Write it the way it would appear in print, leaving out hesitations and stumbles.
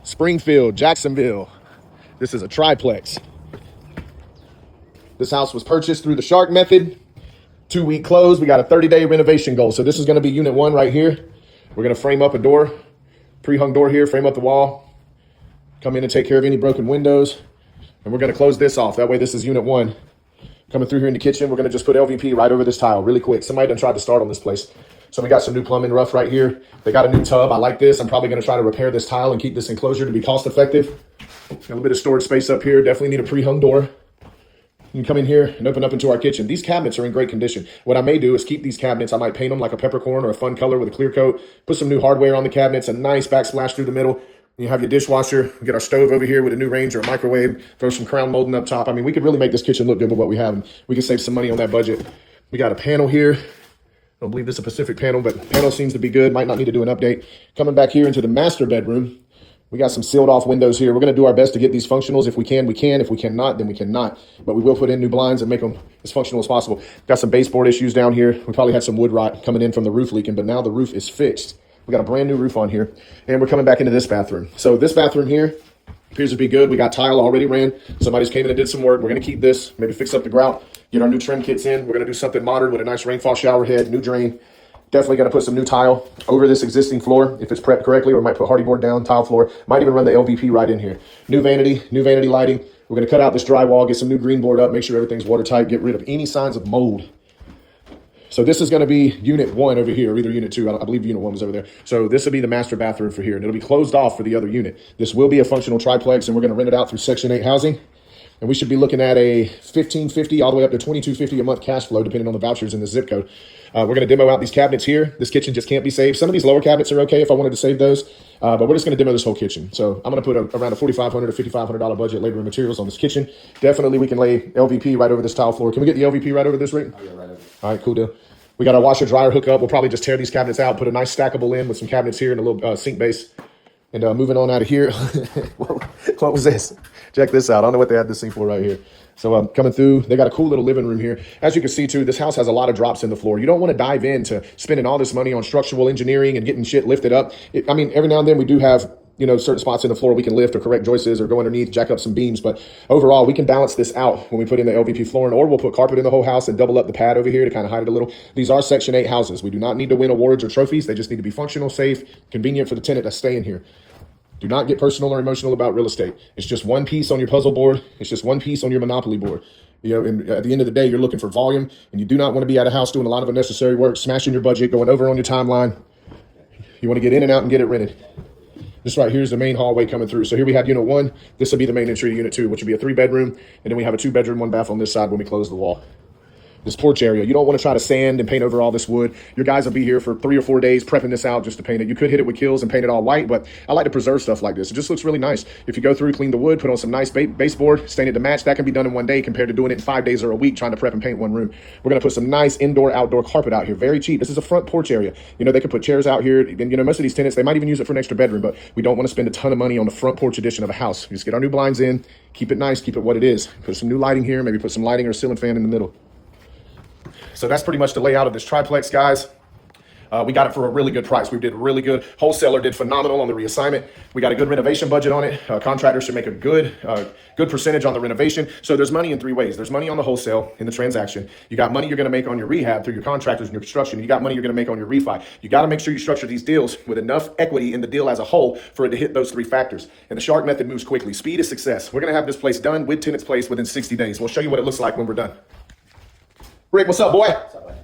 Springfield, Jacksonville. This is a triplex. This house was purchased through the Shark method. 2-week close. We got a 30-day renovation goal. So this is going to be unit 1 right here. We're going to frame up a door, pre-hung door here, frame up the wall, come in and take care of any broken windows. And we're going to close this off. That way this is unit 1. Coming through here in the kitchen, we're going to just put LVP right over this tile really quick. Somebody done tried to start on this place. So we got some new plumbing rough right here. They got a new tub. I like this. I'm probably going to try to repair this tile and keep this enclosure to be cost effective. A little bit of storage space up here. Definitely need a pre-hung door. You can come in here and open up into our kitchen. These cabinets are in great condition. What I may do is keep these cabinets. I might paint them like a peppercorn or a fun color with a clear coat. Put some new hardware on the cabinets. A nice backsplash through the middle. You have your dishwasher. We get our stove over here with a new range or a microwave. Throw some crown molding up top. I mean, we could really make this kitchen look good with what we have. And we can save some money on that budget. We got a panel here. I don't believe this is a Pacific panel, but the panel seems to be good. Might not need to do an update. Coming back here into the master bedroom. We got some sealed off windows here. We're going to do our best to get these functionals. If we can, we can. If we cannot, then we cannot. But we will put in new blinds and make them as functional as possible. Got some baseboard issues down here. We probably had some wood rot coming in from the roof leaking, but now the roof is fixed. We got a brand new roof on here. And we're coming back into this bathroom. So this bathroom here appears to be good. We got tile already ran. Somebody's came in and did some work. We're going to keep this, maybe fix up the grout, get our new trim kits in. We're going to do something modern with a nice rainfall shower head, new drain. Definitely going to put some new tile over this existing floor if it's prepped correctly, or might put hardy board down, tile floor. Might even run the LVP right in here. New vanity lighting. We're going to cut out this drywall, get some new green board up, make sure everything's watertight, get rid of any signs of mold. So this is going to be unit 1 over here, or either unit 2. I believe unit 1 was over there. So this will be the master bathroom for here, and it'll be closed off for the other unit. This will be a functional triplex, and we're going to rent it out through Section 8 housing. And we should be looking at a $1,550 all the way up to $2,250 a month cash flow, depending on the vouchers in the zip code. We're going to demo out these cabinets here. This kitchen just can't be saved. Some of these lower cabinets are okay if I wanted to save those, but we're just going to demo this whole kitchen. So I'm going to put around a $4,500 to $5,500 budget, labor and materials on this kitchen. Definitely we can lay LVP right over this tile floor. Can we get the LVP right over this, Rick? Oh, yeah, right over. All right, cool deal. We got our washer dryer hookup. We'll probably just tear these cabinets out, put a nice stackable in with some cabinets here and a little sink base. And moving on out of here. What was this? Check this out. I don't know what they had this thing for right here. So coming through, they got a cool little living room here. As you can see too, this house has a lot of drops in the floor. You don't want to dive into spending all this money on structural engineering and getting shit lifted up. I mean, every now and then we do have, you know, certain spots in the floor we can lift or correct joists or go underneath, jack up some beams. But overall, we can balance this out when we put in the LVP flooring, or we'll put carpet in the whole house and double up the pad over here to kind of hide it a little. These are Section 8 houses. We do not need to win awards or trophies. They just need to be functional, safe, convenient for the tenant that's staying here. Do not get personal or emotional about real estate. It's just one piece on your puzzle board. It's just one piece on your Monopoly board. You know, and at the end of the day, you're looking for volume, and you do not want to be at a house doing a lot of unnecessary work, smashing your budget, going over on your timeline. You want to get in and out and get it rented. This right here is the main hallway coming through. So here we have unit 1. This will be the main entry to unit 2, which will be a 3-bedroom. And then we have a 2-bedroom, 1 bath on this side when we close the wall. This porch area, you don't want to try to sand and paint over all this wood. Your guys will be here for 3 or 4 days prepping this out just to paint it. You could hit it with kills and paint it all white, but I like to preserve stuff like this. It just looks really nice. If you go through, clean the wood, put on some nice baseboard, stain it to match, that can be done in 1 day compared to doing it in 5 days or a week trying to prep and paint one room. We're going to put some nice indoor, outdoor carpet out here. Very cheap. This is a front porch area. You know, they could put chairs out here. And, you know, most of these tenants, they might even use it for an extra bedroom, but we don't want to spend a ton of money on the front porch edition of a house. We just get our new blinds in, keep it nice, keep it what it is. Put some new lighting here, maybe put some lighting or a ceiling fan in the middle. So that's pretty much the layout of this triplex, guys. We got it for a really good price. We did really good. Wholesaler did phenomenal on the reassignment. We got a good renovation budget on it. Contractors should make a good percentage on the renovation. So there's money in 3 ways. There's money on the wholesale in the transaction. You got money you're going to make on your rehab through your contractors and your construction. You got money you're going to make on your refi. You got to make sure you structure these deals with enough equity in the deal as a whole for it to hit those 3 factors. And the Shark method moves quickly. Speed is success. We're going to have this place done with tenants placed within 60 days. We'll show you what it looks like when we're done. Rick, what's up, boy? What's up, buddy?